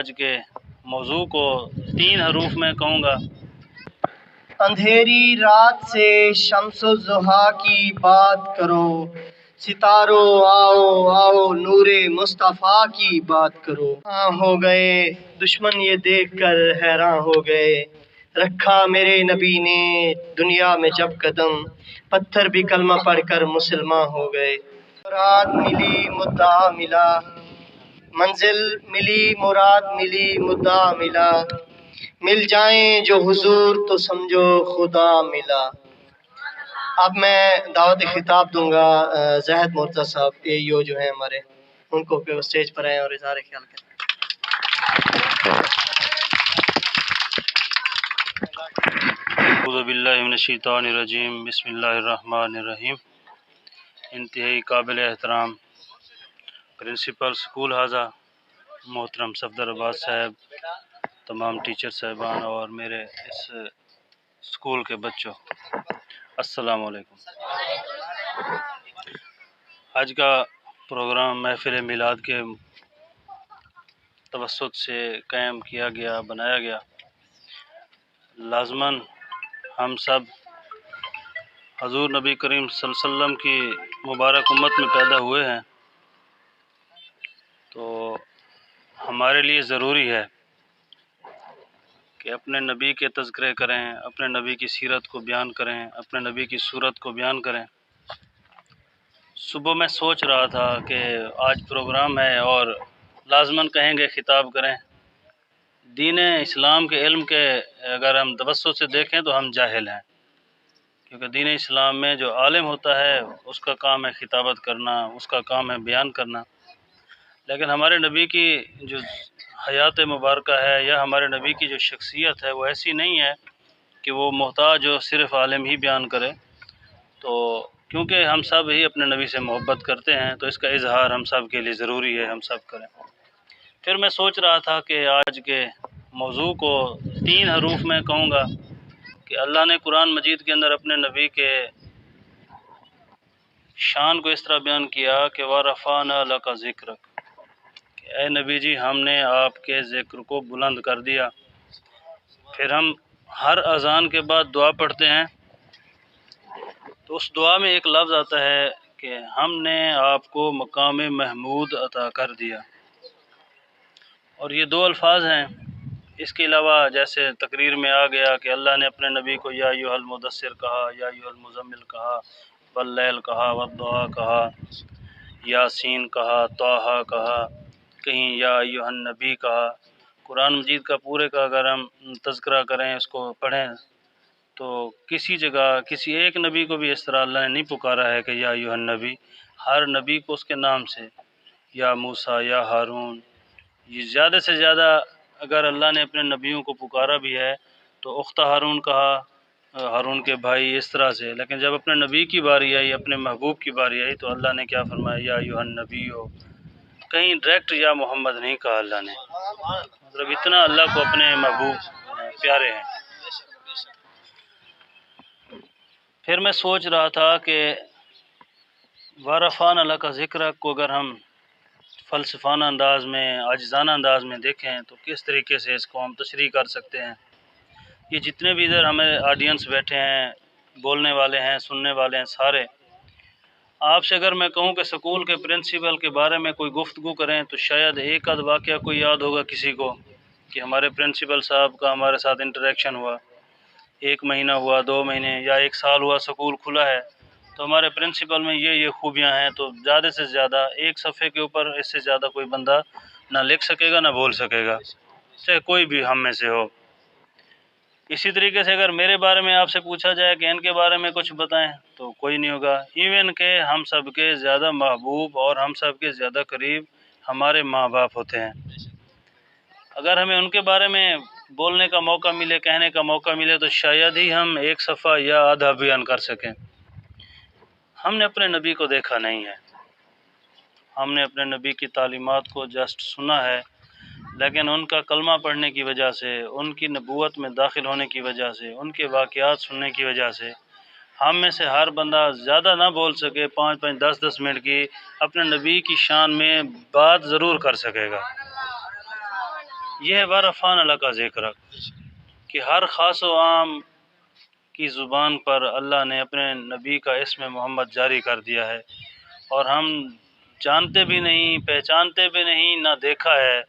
آج کے موضوع کو 3 حروف میں کہوں گا۔ اندھیری رات سے شمس و ضحیٰ کی بات کرو، ستاروں آؤ آؤ نور مصطفیٰ کی بات کرو۔ ہو گئے دشمن یہ دیکھ کر حیران ہو گئے، رکھا میرے نبی نے دنیا میں جب قدم، پتھر بھی کلمہ پڑھ کر مسلمان ہو گئے۔ مراد ملی مدعا ملا، منزل ملی مراد ملی مدعا ملا، مل جائیں جو حضور تو سمجھو خدا ملا۔ اب میں دعوت خطاب دوں گا زاہد مرتضیٰ صاحب AEO جو ہیں ہمارے، ان کو کہ وہ اسٹیج پر آئیں اور اظہار خیال کریں۔ اعوذ باللہ من الشیطان الرجیم، بسم اللہ الرحمن الرحیم۔ انتہائی قابل احترام پرنسپل اسکول حاضہ محترم صفدر عباس صاحب، تمام ٹیچر صاحبان اور میرے اس اسکول کے بچوں، السلام علیکم۔ آج کا پروگرام محفل میلاد کے توسط سے قائم کیا گیا، بنایا گیا۔ لازماً ہم سب حضور نبی کریم صلی اللہ علیہ وسلم کی مبارک امت میں پیدا ہوئے ہیں، تو ہمارے لیے ضروری ہے کہ اپنے نبی کے تذکرے کریں، اپنے نبی کی سیرت کو بیان کریں، اپنے نبی کی صورت کو بیان کریں۔ صبح میں سوچ رہا تھا کہ آج پروگرام ہے اور لازماً کہیں گے خطاب کریں۔ دین اسلام کے علم کے اگر ہم توسط سے دیکھیں تو ہم جاہل ہیں، کیونکہ دین اسلام میں جو عالم ہوتا ہے اس کا کام ہے خطابت کرنا، اس کا کام ہے بیان کرنا۔ لیکن ہمارے نبی کی جو حیات مبارکہ ہے یا ہمارے نبی کی جو شخصیت ہے وہ ایسی نہیں ہے کہ وہ محتاج ہو صرف عالم ہی بیان کرے۔ تو کیونکہ ہم سب ہی اپنے نبی سے محبت کرتے ہیں تو اس کا اظہار ہم سب کے لیے ضروری ہے، ہم سب کریں۔ پھر میں سوچ رہا تھا کہ آج کے موضوع کو 3 حروف میں کہوں گا کہ اللہ نے قرآن مجید کے اندر اپنے نبی کے شان کو اس طرح بیان کیا کہ وَرَفَعْنَا لَكَ ذِكْرَكَ، کہ اے نبی جی ہم نے آپ کے ذکر کو بلند کر دیا۔ پھر ہم ہر اذان کے بعد دعا پڑھتے ہیں تو اس دعا میں ایک لفظ آتا ہے کہ ہم نے آپ کو مقام محمود عطا کر دیا، اور یہ 2 الفاظ ہیں۔ اس کے علاوہ جیسے تقریر میں آ گیا کہ اللہ نے اپنے نبی کو یا ایھا المدثر کہا، یا ایھا المزمل کہا، واللیل کہا، والضحیٰ کہا، یاسین کہا، طٰہٰ کہا، کہیں یا ایھا النبی کہا۔ قرآن مجید کا پورے کا اگر ہم تذکرہ کریں، اس کو پڑھیں، تو کسی جگہ کسی ایک نبی کو بھی اس طرح اللہ نے نہیں پکارا ہے کہ یا ایھا النبی۔ ہر نبی کو اس کے نام سے، یا موسیٰ، یا ہارون، یہ زیادہ سے زیادہ اگر اللہ نے اپنے نبیوں کو پکارا بھی ہے تو اخت ہارون کہا، ہارون کے بھائی، اس طرح سے۔ لیکن جب اپنے نبی کی باری آئی، اپنے محبوب کی باری آئی، تو اللہ نے کیا فرمایا، یا ایھا النبی ہو، کہیں ڈائریکٹ یا محمد نہیں کہا اللہ نے۔ مطلب اتنا اللہ کو اپنے محبوب پیارے ہیں۔ پھر میں سوچ رہا تھا کہ وَرَفَعْنَا لَكَ ذِكْرَكَ کو اگر ہم فلسفانہ انداز میں، عاجزانہ انداز میں دیکھیں تو کس طریقے سے اس کو ہم تشریح کر سکتے ہیں۔ یہ جتنے بھی ادھر ہمیں آڈینس بیٹھے ہیں، بولنے والے ہیں، سننے والے ہیں، سارے آپ سے اگر میں کہوں کہ سکول کے پرنسپل کے بارے میں کوئی گفتگو کریں تو شاید ایک آدھ واقعہ کوئی یاد ہوگا کسی کو کہ ہمارے پرنسپل صاحب کا ہمارے ساتھ انٹریکشن ہوا، 1 مہینہ ہوا، 2 مہینے یا 1 سال ہوا سکول کھلا ہے، تو ہمارے پرنسپل میں یہ خوبیاں ہیں۔ تو زیادہ سے زیادہ ایک صفحے کے اوپر اس سے زیادہ کوئی بندہ نہ لکھ سکے گا، نہ بول سکے گا، چاہے کوئی بھی ہم میں سے ہو۔ اسی طریقے سے اگر میرے بارے میں آپ سے پوچھا جائے کہ ان کے بارے میں کچھ بتائیں تو کوئی نہیں ہوگا۔ ایون کہ ہم سب کے زیادہ محبوب اور ہم سب کے زیادہ قریب ہمارے ماں باپ ہوتے ہیں۔ اگر ہمیں ان کے بارے میں بولنے کا موقع ملے، کہنے کا موقع ملے، تو شاید ہی ہم 1 صفحہ یا آدھا بیان کر سکیں۔ ہم نے اپنے نبی کو دیکھا نہیں ہے، ہم نے اپنے نبی کی تعلیمات کو جسٹ سنا ہے، لیکن ان کا کلمہ پڑھنے کی وجہ سے، ان کی نبوت میں داخل ہونے کی وجہ سے، ان کے واقعات سننے کی وجہ سے، ہم میں سے ہر بندہ زیادہ نہ بول سکے، 5-5 10-10 منٹ کی اپنے نبی کی شان میں بات ضرور کر سکے گا۔ یہ ہے وارفان اللہ کا ذکر، کہ ہر خاص و عام کی زبان پر اللہ نے اپنے نبی کا اسم محمد جاری کر دیا ہے، اور ہم جانتے بھی نہیں، پہچانتے بھی نہیں، نہ دیکھا ہے،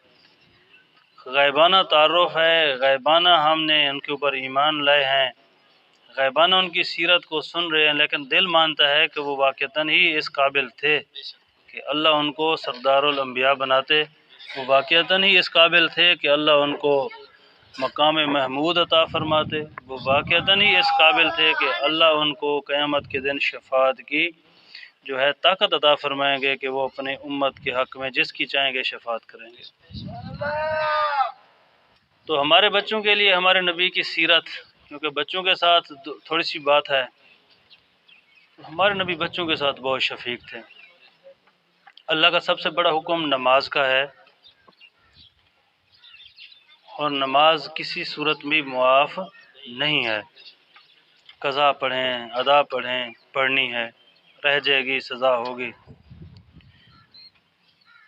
غیبانہ تعارف ہے، غیبانہ ہم نے ان کے اوپر ایمان لائے ہیں، غیبانہ ان کی سیرت کو سن رہے ہیں، لیکن دل مانتا ہے کہ وہ واقعتاً ہی اس قابل تھے کہ اللہ ان کو سردار الانبیاء بناتے، وہ واقعتاً ہی اس قابل تھے کہ اللہ ان کو مقام محمود عطا فرماتے، وہ واقعتاً ہی اس قابل تھے کہ اللہ ان کو قیامت کے دن شفاعت کی جو ہے طاقت عطا فرمائیں گے کہ وہ اپنے امت کے حق میں جس کی چاہیں گے شفاعت کریں گے۔ تو ہمارے بچوں کے لیے ہمارے نبی کی سیرت، کیونکہ بچوں کے ساتھ تھوڑی سی بات ہے، ہمارے نبی بچوں کے ساتھ بہت شفیق تھے۔ اللہ کا سب سے بڑا حکم نماز کا ہے، اور نماز کسی صورت میں معاف نہیں ہے، قضا پڑھیں، ادا پڑھیں، پڑھنی ہے، رہ جائے گی سزا ہوگی۔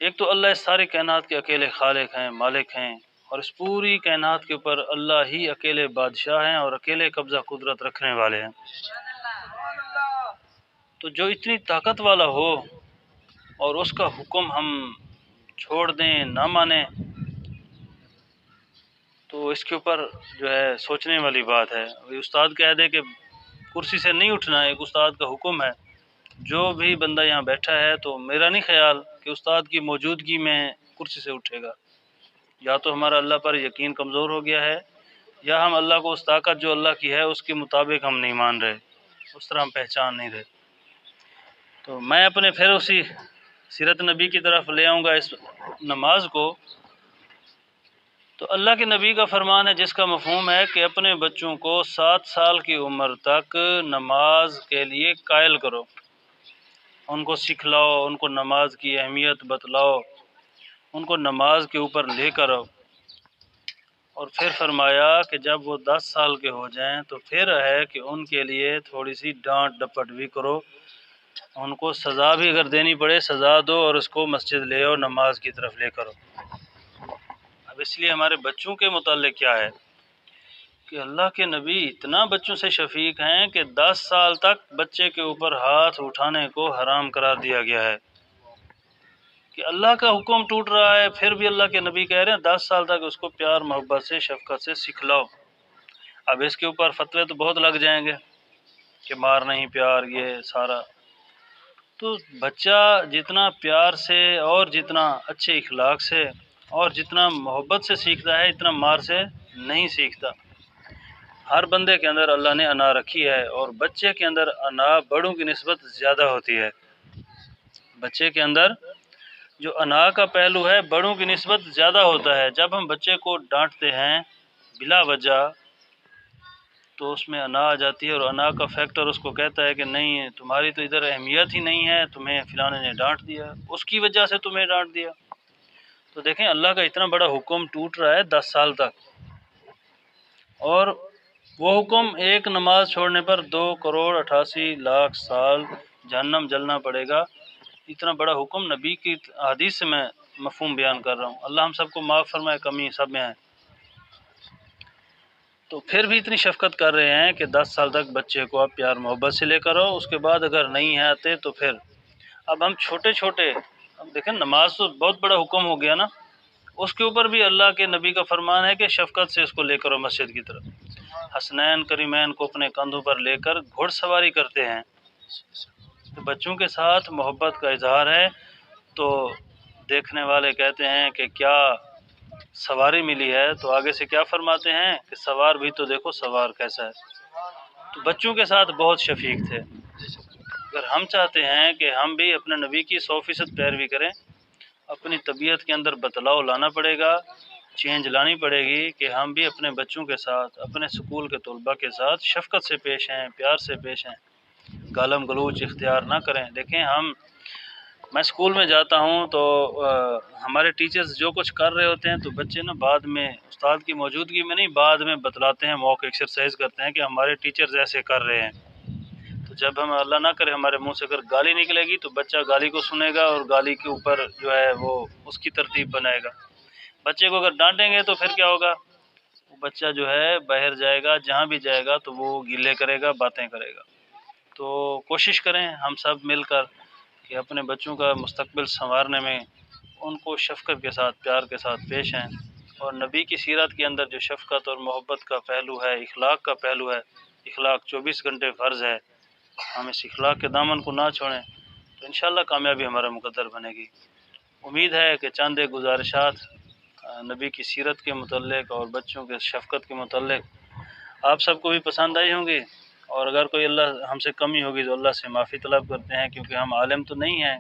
ایک تو اللہ اس ساری کائنات کے اکیلے خالق ہیں، مالک ہیں، اور اس پوری کائنات کے اوپر اللہ ہی اکیلے بادشاہ ہیں اور اکیلے قبضہ قدرت رکھنے والے ہیں۔ تو جو اتنی طاقت والا ہو اور اس کا حکم ہم چھوڑ دیں، نہ مانیں، تو اس کے اوپر جو ہے سوچنے والی بات ہے۔ استاد کہہ دے کہ کرسی سے نہیں اٹھنا، ایک استاد کا حکم ہے، جو بھی بندہ یہاں بیٹھا ہے تو میرا نہیں خیال کہ استاد کی موجودگی میں کرسی سے اٹھے گا، یا تو ہمارا اللہ پر یقین کمزور ہو گیا ہے، یا ہم اللہ کو اس طاقت جو اللہ کی ہے اس کے مطابق ہم نہیں مان رہے، اس طرح ہم پہچان نہیں رہے۔ تو میں اپنے پھر اسی سیرت نبی کی طرف لے آؤں گا اس نماز کو۔ تو اللہ کے نبی کا فرمان ہے جس کا مفہوم ہے کہ اپنے بچوں کو 7 سال کی عمر تک نماز کے لیے قائل کرو، ان کو سکھلاؤ، ان کو نماز کی اہمیت بتلاؤ، ان کو نماز کے اوپر لے کر آؤ۔ اور پھر فرمایا کہ جب وہ 10 سال کے ہو جائیں تو پھر ہے کہ ان کے لیے تھوڑی سی ڈانٹ ڈپٹ بھی کرو، ان کو سزا بھی اگر دینی پڑے سزا دو، اور اس کو مسجد لے آؤ، نماز کی طرف لے کرو۔ اب اس لیے ہمارے بچوں کے متعلق کیا ہے کہ اللہ کے نبی اتنا بچوں سے شفیق ہیں کہ 10 سال تک بچے کے اوپر ہاتھ اٹھانے کو حرام قرار دیا گیا ہے، کہ اللہ کا حکم ٹوٹ رہا ہے پھر بھی اللہ کے نبی کہہ رہے ہیں 10 سال تک اس کو پیار محبت سے شفقت سے سکھلاؤ۔ اب اس کے اوپر فتوے تو بہت لگ جائیں گے کہ مار نہیں پیار یہ سارا، تو بچہ جتنا پیار سے اور جتنا اچھے اخلاق سے اور جتنا محبت سے سیکھتا ہے اتنا مار سے نہیں سیکھتا۔ ہر بندے کے اندر اللہ نے انا رکھی ہے، اور بچے کے اندر انا بڑوں کی نسبت زیادہ ہوتی ہے۔ بچے کے اندر جو انا کا پہلو ہے بڑوں کی نسبت زیادہ ہوتا ہے۔ جب ہم بچے کو ڈانٹتے ہیں بلا وجہ تو اس میں انا آ جاتی ہے، اور انا کا فیکٹر اس کو کہتا ہے کہ نہیں تمہاری تو ادھر اہمیت ہی نہیں ہے، تمہیں فلانے نے ڈانٹ دیا، اس کی وجہ سے تمہیں ڈانٹ دیا۔ تو دیکھیں اللہ کا اتنا بڑا حکم ٹوٹ رہا ہے 10 سال تک، اور وہ حکم ایک نماز چھوڑنے پر 2,88,00,000 سال جہنم جلنا پڑے گا۔ اتنا بڑا حکم نبی کی حدیث سے میں مفہوم بیان کر رہا ہوں، اللہ ہم سب کو معاف فرمائے، کمی سب میں ہے۔ تو پھر بھی اتنی شفقت کر رہے ہیں کہ 10 سال تک بچے کو آپ پیار محبت سے لے کر آؤ، اس کے بعد اگر نہیں ہے آتے تو پھر اب ہم چھوٹے چھوٹے، اب دیکھیں نماز تو بہت بڑا حکم ہو گیا نا، اس کے اوپر بھی اللہ کے نبی کا فرمان ہے کہ شفقت سے اس کو لے کرو مسجد کی طرف۔ حسنین کریمین کو اپنے کندھوں پر لے کر گھوڑ سواری کرتے ہیں، تو بچوں کے ساتھ محبت کا اظہار ہے۔ تو دیکھنے والے کہتے ہیں کہ کیا سواری ملی ہے، تو آگے سے کیا فرماتے ہیں کہ سوار بھی تو دیکھو سوار کیسا ہے۔ تو بچوں کے ساتھ بہت شفیق تھے۔ اگر ہم چاہتے ہیں کہ ہم بھی اپنے نبی کی 100% پیروی کریں، اپنی طبیعت کے اندر بدلاؤ لانا پڑے گا، چینج لانی پڑے گی کہ ہم بھی اپنے بچوں کے ساتھ، اپنے سکول کے طلباء کے ساتھ شفقت سے پیش آئیں، پیار سے پیش آئیں، گالم گلوچ اختیار نہ کریں۔ دیکھیں میں سکول میں جاتا ہوں تو ہمارے ٹیچرز جو کچھ کر رہے ہوتے ہیں تو بچے نا بعد میں استاد کی موجودگی میں نہیں، بعد میں بتلاتے ہیں، موقع ایکسرسائز کرتے ہیں کہ ہمارے ٹیچرز ایسے کر رہے ہیں۔ تو جب ہم اللہ نہ کرے ہمارے منہ سے اگر گالی نکلے گی تو بچہ گالی کو سنے گا اور گالی کے اوپر جو ہے وہ اس کی ترتیب بنائے گا۔ بچے کو اگر ڈانٹیں گے تو پھر کیا ہوگا؟ وہ بچہ جو ہے باہر جائے گا، جہاں بھی جائے گا تو وہ گلے کرے گا، باتیں کرے گا۔ تو کوشش کریں ہم سب مل کر کہ اپنے بچوں کا مستقبل سنوارنے میں ان کو شفقت کے ساتھ، پیار کے ساتھ پیش آئیں، اور نبی کی سیرت کے اندر جو شفقت اور محبت کا پہلو ہے، اخلاق کا پہلو ہے، اخلاق 24 گھنٹے فرض ہے، ہم اس اخلاق کے دامن کو نہ چھوڑیں تو انشاءاللہ کامیابی ہمارا مقدر بنے گی۔ امید ہے کہ چند ایک گزارشات نبی کی سیرت کے متعلق اور بچوں کے شفقت کے متعلق آپ سب کو بھی پسند آئی ہوں گی، اور اگر کوئی اللہ ہم سے کمی ہوگی تو اللہ سے معافی طلب کرتے ہیں، کیونکہ ہم عالم تو نہیں ہیں،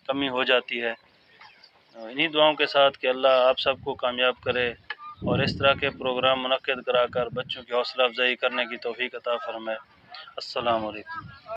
کمی ہو جاتی ہے۔ انہی دعاؤں کے ساتھ کہ اللہ آپ سب کو کامیاب کرے اور اس طرح کے پروگرام منعقد کرا کر بچوں کی حوصلہ افزائی کرنے کی توفیق عطا فرمائے۔ السلام علیکم۔